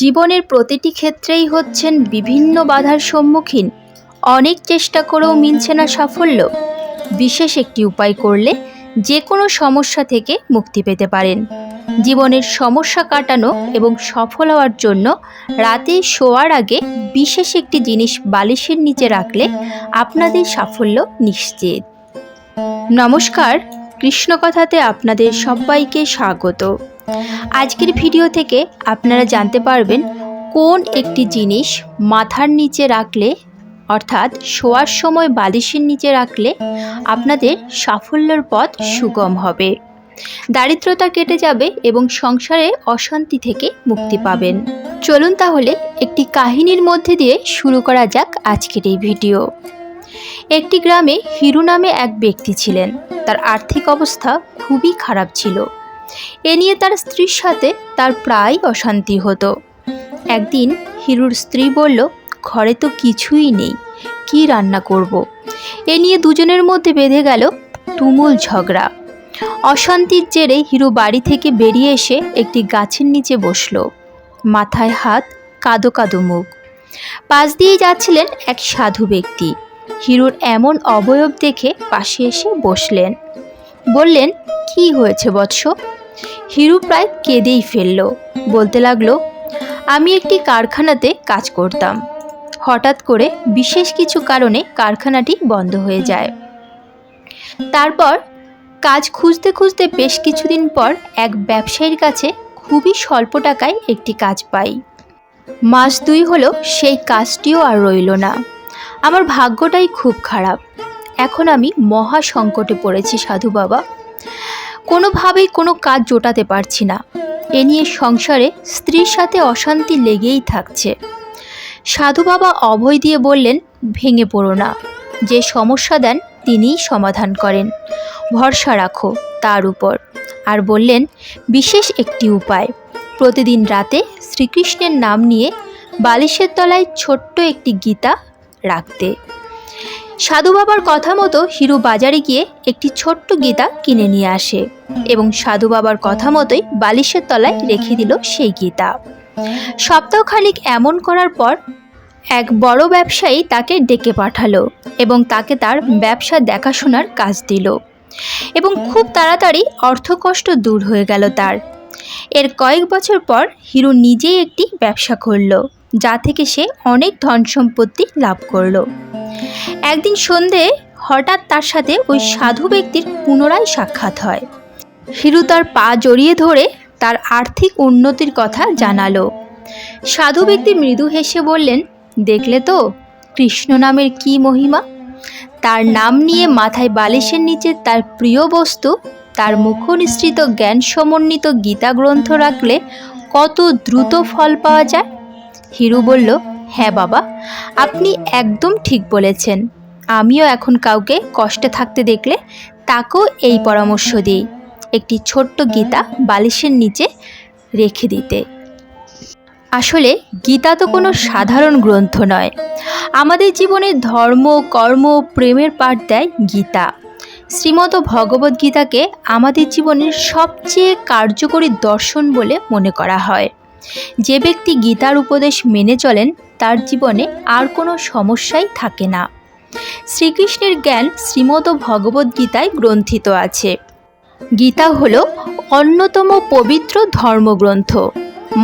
জীবনের প্রতিটি ক্ষেত্রেই হচ্ছেন বিভিন্ন বাধার সম্মুখীন। অনেক চেষ্টা করেও মিলছে না সাফল্য। বিশেষ একটি উপায় করলে যে কোনো সমস্যা থেকে মুক্তি পেতে পারেন। জীবনের সমস্যা কাটানো এবং সফল হওয়ার জন্য রাতে শোয়ার আগে বিশেষ একটি জিনিস বালিশের নিচে রাখলে আপনাদের সাফল্য নিশ্চিত। নমস্কার, কৃষ্ণকথাতে আপনাদের সবাইকে স্বাগত। আজকের ভিডিও থেকে আপনারা জানতে পারবেন কোন একটি জিনিস মাথার নিচে রাখলে অর্থাৎ শোয়ার সময় বালিশের নিচে রাখলে আপনাদের সাফল্যের পথ সুগম হবে, দারিদ্রতা কেটে যাবে এবং সংসারে অশান্তি থেকে মুক্তি পাবেন। চলুন তাহলে একটি কাহিনীর মধ্যে দিয়ে শুরু করা যাক আজকের এই ভিডিও। একটি গ্রামে হিরু নামে এক ব্যক্তি ছিলেন। তার আর্থিক অবস্থা খুবই খারাপ ছিল। এ নিয়ে তার স্ত্রীর সাথে তার প্রায় অশান্তি হতো। একদিন হিরুর স্ত্রী বলল, ঘরে তো কিছুই নেই, কি রান্না করব। এ নিয়ে দুজনের মধ্যে বেঁধে গেল তুমুল ঝগড়া। অশান্তির জেরে হিরু বাড়ি থেকে বেরিয়ে এসে একটি গাছের নিচে বসল। মাথায় হাত, কাঁদো কাঁদো মুখ। পাশ দিয়ে যাচ্ছিলেন এক সাধু ব্যক্তি। হিরুর এমন অবয়ব দেখে পাশে এসে বসলেন। বললেন, কি হয়েছে বৎস? হিরু প্রায় কেঁদেই ফেলল। বলতে লাগলো, আমি একটি কারখানাতে কাজ করতাম। হঠাৎ করে বিশেষ কিছু কারণে কারখানাটি বন্ধ হয়ে যায়। তারপর কাজ খুঁজতে খুঁজতে বেশ কিছুদিন পর এক ব্যবসায়ীর কাছে খুবই স্বল্প টাকায় একটি কাজ পাই। মাস 2 হলো সেই কাজটিও আর রইল না। আমার ভাগ্যটাই খুব খারাপ। এখন আমি মহা সংকটে পড়েছি সাধু বাবা। কোনোভাবেই কোনো কাজ জোটাতে পারছি না। এ নিয়ে সংসারে স্ত্রীর সাথে অশান্তি লেগেই থাকছে। সাধু বাবা অভয় দিয়ে বললেন, ভেঙে পড়ো না। যে সমস্যা দেন তিনিই সমাধান করেন। ভরসা রাখো তার উপর। আর বললেন, বিশেষ একটি উপায়, প্রতিদিন রাতে শ্রীকৃষ্ণের নাম নিয়ে বালিশের তলায় ছোট্ট একটি গীতা রাখতে। সাধু বাবার কথা মতো হিরু বাজারে গিয়ে একটি ছোট্ট গীতা কিনে নিয়ে আসে এবং সাধু বাবার কথা মতোই বালিশের তলায় রেখে দিল সেই গীতা। সপ্তাহখানিক এমন করার পর এক বড় ব্যবসায়ী তাকে ডেকে পাঠালো এবং তাকে তার ব্যবসা দেখাশোনার কাজ দিল এবং খুব তাড়াতাড়ি অর্থকষ্ট দূর হয়ে গেল তার। এর কয়েক বছর পর হিরু নিজেই একটি ব্যবসা করল, যা থেকে সে অনেক ধন সম্পত্তি লাভ করল। একদিন সন্ধে হঠাৎ তার সাথে ওই সাধু ব্যক্তির পুনরায় সাক্ষাৎ হয়। হিরু তার পা জড়িয়ে ধরে তার আর্থিক উন্নতির কথা জানালো। সাধু ব্যক্তি মৃদু হেসে বললেন, দেখলে তো কৃষ্ণ নামের কি মহিমা। তার নাম নিয়ে মাথায় বালিশের নিচে তার প্রিয় বস্তু, তার মুখনিসৃত জ্ঞান সমন্বিত গীতা গ্রন্থ রাখলে কত দ্রুত ফল পাওয়া যায়। হিরু বলল, হ্যাঁ বাবা, আপনি একদম ঠিক বলেছেন। আমিও এখন কাউকে কষ্টে থাকতে দেখলে তাকেও এই পরামর্শ দিই, একটি ছোট্ট গীতা বালিশের নিচে রেখে দিতে। আসলে গীতা তো কোনো সাধারণ গ্রন্থ নয়। আমাদের জীবনে ধর্ম, কর্ম, প্রেমের পাঠ দেয় গীতা। শ্রীমদ্ ভগবদ্গীতাকে আমাদের জীবনের সবচেয়ে কার্যকরী দর্শন বলে মনে করা হয়। যে ব্যক্তি গীতার উপদেশ মেনে চলেন তার জীবনে আর কোনো সমস্যাই থাকে না। শ্রীকৃষ্ণের জ্ঞান শ্রীমদ্ ভগবদ্গীতায় গ্রন্থিত আছে। গীতা হল অন্যতম পবিত্র ধর্মগ্রন্থ।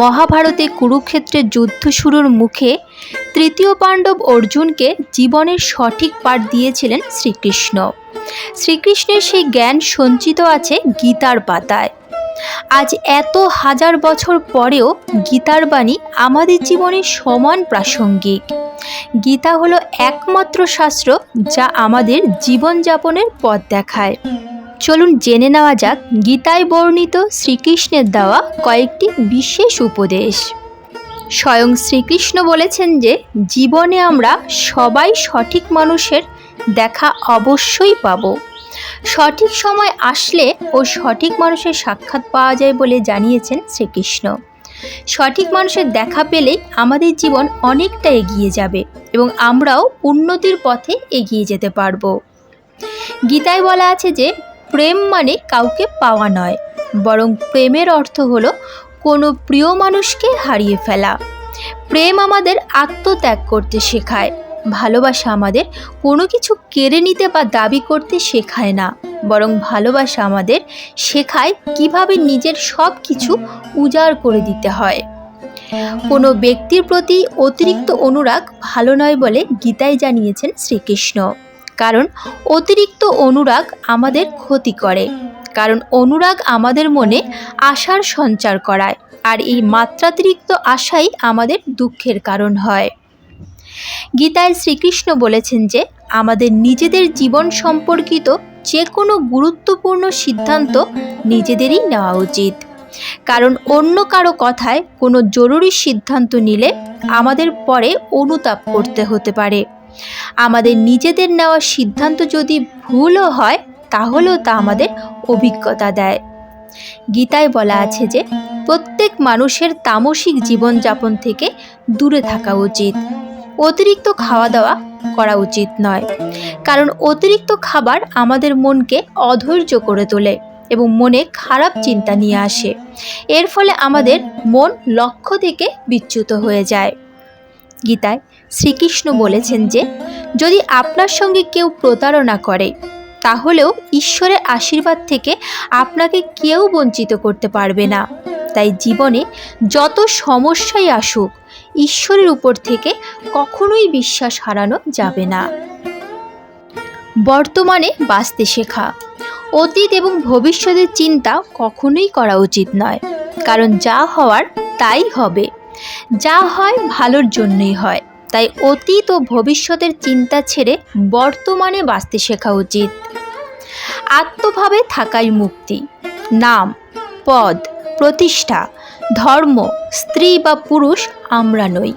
মহাভারতে কুরুক্ষেত্রের যুদ্ধ শুরুর মুখে তৃতীয় পাণ্ডব অর্জুনকে জীবনের সঠিক পাঠ দিয়েছিলেন শ্রীকৃষ্ণ। শ্রীকৃষ্ণের সেই জ্ঞান সঞ্চিত আছে গীতার পাতায়। আজ এত হাজার বছর পরেও গীতার বাণী আমাদের জীবনে সমান প্রাসঙ্গিক। গীতা হলো একমাত্র শাস্ত্র যা আমাদের জীবনযাপনের পথ দেখায়। চলুন জেনে নেওয়া যাক গীতায় বর্ণিত শ্রীকৃষ্ণের দেওয়া কয়েকটি বিশেষ উপদেশ। স্বয়ং শ্রীকৃষ্ণ বলেছেন যে জীবনে আমরা সবাই সঠিক মানুষের দেখা অবশ্যই পাব। সঠিক সময় আসলে ও সঠিক মানুষের সাক্ষাৎ পাওয়া যায় বলে জানিয়েছেন শ্রীকৃষ্ণ। সঠিক মানুষের দেখা পেলেই আমাদের জীবন অনেকটা এগিয়ে যাবে এবং আমরাও উন্নতির পথে এগিয়ে যেতে পারব। গীতায় বলা আছে যে প্রেম মানে কাউকে পাওয়া নয়, বরং প্রেমের অর্থ হলো কোনো প্রিয় মানুষকে হারিয়ে ফেলা। প্রেম আমাদের আত্মত্যাগ করতে শেখায়। ভালোবাসা আমাদের কোনো কিছু কেড়ে নিতে বা দাবি করতে শেখায় না, বরং ভালোবাসা আমাদের শেখায় কিভাবে নিজের সব কিছু উজাড় করে দিতে হয়। কোনো ব্যক্তির প্রতি অতিরিক্ত অনুরাগ ভালো নয় বলে গীতায় জানিয়েছেন শ্রীকৃষ্ণ। কারণ অতিরিক্ত অনুরাগ আমাদের ক্ষতি করে, কারণ অনুরাগ আমাদের মনে আশার সঞ্চার করায়, আর এই মাত্রাতিরিক্ত আশাই আমাদের দুঃখের কারণ হয়। গীতায় শ্রীকৃষ্ণ বলেছেন যে আমাদের নিজেদের জীবন সম্পর্কিত যে কোনো গুরুত্বপূর্ণ সিদ্ধান্ত নিজেদেরই নেওয়া উচিত। কারণ অন্য কারো কথায় কোনো জরুরি সিদ্ধান্ত নিলে আমাদের পরে অনুতাপ করতে হতে পারে। আমাদের নিজেদের নেওয়া সিদ্ধান্ত যদি ভুলও হয় তাহলেও তা আমাদের অভিজ্ঞতা দেয়। গীতায় বলা আছে যে প্রত্যেক মানুষের তামসিক জীবনযাপন থেকে দূরে থাকা উচিত। অতিরিক্ত খাওয়া দাওয়া করা উচিত নয়, কারণ অতিরিক্ত খাবার আমাদের মনকে অধৈর্য করে তোলে এবং মনে খারাপ চিন্তা নিয়ে আসে। এর ফলে আমাদের মন লক্ষ্য থেকে বিচ্যুত হয়ে যায়। গীতায় শ্রীকৃষ্ণ বলেছেন যে যদি আপনার সঙ্গে কেউ প্রতারণা করে তাহলেও ঈশ্বরের আশীর্বাদ থেকে আপনাকে কেউ বঞ্চিত করতে পারবে না। তাই জীবনে যত সমস্যাই আসুক, ঈশ্বরের উপর থেকে কখনোই বিশ্বাস হারানো যাবে না। বর্তমানে বাঁচতে শেখা। অতীত এবং ভবিষ্যতের চিন্তা কখনোই করা উচিত নয়, কারণ যা হওয়ার তাই হবে। যা হয় ভালোর জন্যই হয়। তাই অতীত ও ভবিষ্যতের চিন্তা ছেড়ে বর্তমানে বাঁচতে শেখা উচিত। আত্মভাবে থাকাই মুক্তি। নাম, পদ, প্রতিষ্ঠা, ধর্ম, স্ত্রী বা পুরুষ আমরা নই।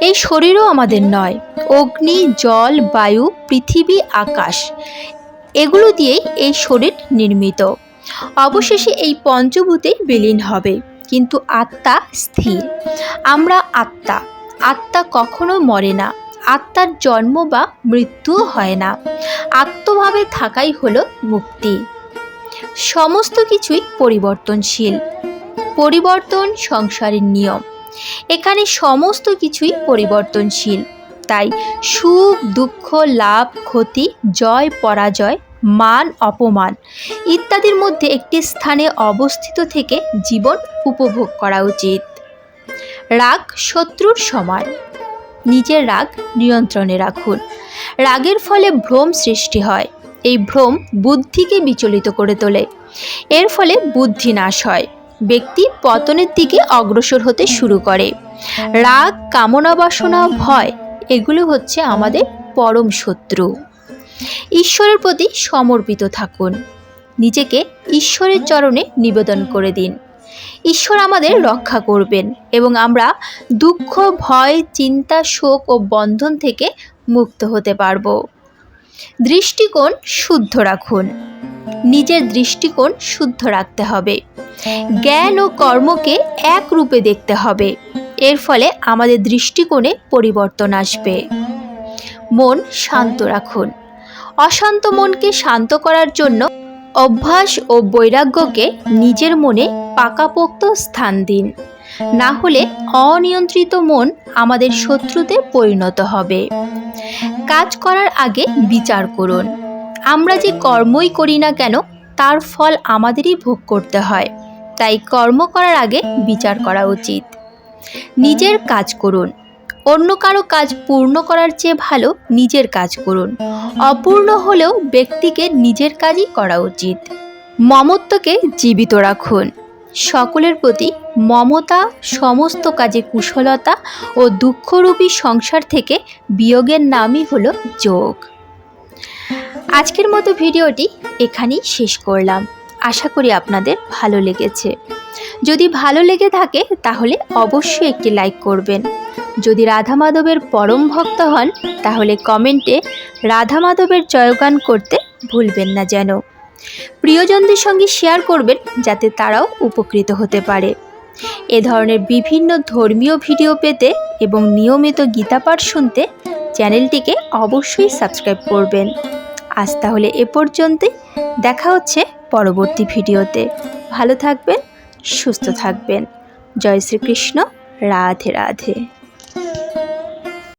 এই শরীরও আমাদের নয়। অগ্নি, জল, বায়ু, পৃথিবী, আকাশ এগুলো দিয়েই এই শরীর নির্মিত। অবশেষে এই পঞ্চভূতে বিলীন হবে, কিন্তু আত্মা স্থির। আমরা আত্মা। আত্মা কখনো মরে না। আত্মার জন্ম বা মৃত্যুও হয় না। আত্মভাবে থাকাই হলো মুক্তি। সমস্ত কিছুই পরিবর্তনশীল। পরিবর্তন সংসারের নিয়ম। এখানে সমস্ত কিছুই পরিবর্তনশীল। তাই সুখ, দুঃখ, লাভ, ক্ষতি, জয়, পরাজয়, মান, অপমান ইত্যাদির মধ্যে একটি স্থানে অবস্থিত থেকে জীবন উপভোগ করা উচিত। রাগ শত্রুর সমান। নিজের রাগ নিয়ন্ত্রণে রাখুন। রাগের ফলে ভ্রম সৃষ্টি হয়। এই ভ্রম বুদ্ধিকে বিচলিত করে তোলে। এর ফলে বুদ্ধি নাশ হয়। ব্যক্তি পতনের দিকে অগ্রসর হতে শুরু করে। রাগ, কামনা বাসনা, ভয় এগুলো হচ্ছে আমাদের পরম শত্রু। ঈশ্বরের প্রতি সমর্পিত থাকুন। নিজেকে ঈশ্বরের চরণে নিবেদন করে দিন। ঈশ্বর আমাদের রক্ষা করবেন এবং আমরা দুঃখ, ভয়, চিন্তা, শোক ও বন্ধন থেকে মুক্ত হতে পারব। দৃষ্টিকোণ শুদ্ধ রাখুন। নিজের দৃষ্টিকোণ শুদ্ধ রাখতে হবে। জ্ঞান ও কর্মকে এক রূপে দেখতে হবে। এর ফলে আমাদের দৃষ্টিকোণে পরিবর্তন আসবে। মন শান্ত রাখুন। অশান্ত মনকে শান্ত করার জন্য অভ্যাস ও বৈরাগ্যকে নিজের মনে পাকাপোক্ত স্থান দিন। না হলে অনিয়ন্ত্রিত মন আমাদের শত্রুতে পরিণত হবে। কাজ করার আগে বিচার করুন। আমরা যে কর্মই করি না কেন তার ফল আমাদেরই ভোগ করতে হয়। তাই কর্ম করার আগে বিচার করা উচিত। নিজের কাজ করুন। অন্য কারো কাজ পূর্ণ করার চেয়ে ভালো নিজের কাজ করুন। অপূর্ণ হলেও ব্যক্তিকে নিজের কাজই করা উচিত। মমত্বকে জীবিত রাখুন। সকলের প্রতি মমতা সমস্ত কাজে কুশলতা ও দুঃখরূপী সংসার থেকে বিয়োগের নামই হলো যোগ। আজকের মতো ভিডিওটি এখানেই শেষ করলাম। আশা করি আপনাদের ভালো লেগেছে। যদি ভালো লেগে থাকে তাহলে অবশ্যই একটি লাইক করবেন। যদি রাধা মাধবের পরম ভক্ত হন তাহলে কমেন্টে রাধা মাধবের জয়গান করতে ভুলবেন না যেন। প্রিয়জনদের সঙ্গে শেয়ার করবেন যাতে তারাও উপকৃত হতে পারে। এ ধরনের বিভিন্ন ধর্মীয় ভিডিও পেতে এবং নিয়মিত গীতাপাঠ শুনতে চ্যানেলটিকে অবশ্যই সাবস্ক্রাইব করবেন। আজ তাহলে এ পর্যন্তই। দেখা হচ্ছে পরবর্তী ভিডিওতে। ভালো থাকবেন, সুস্থ থাকবেন। জয় শ্রীকৃষ্ণ। রাধে রাধে।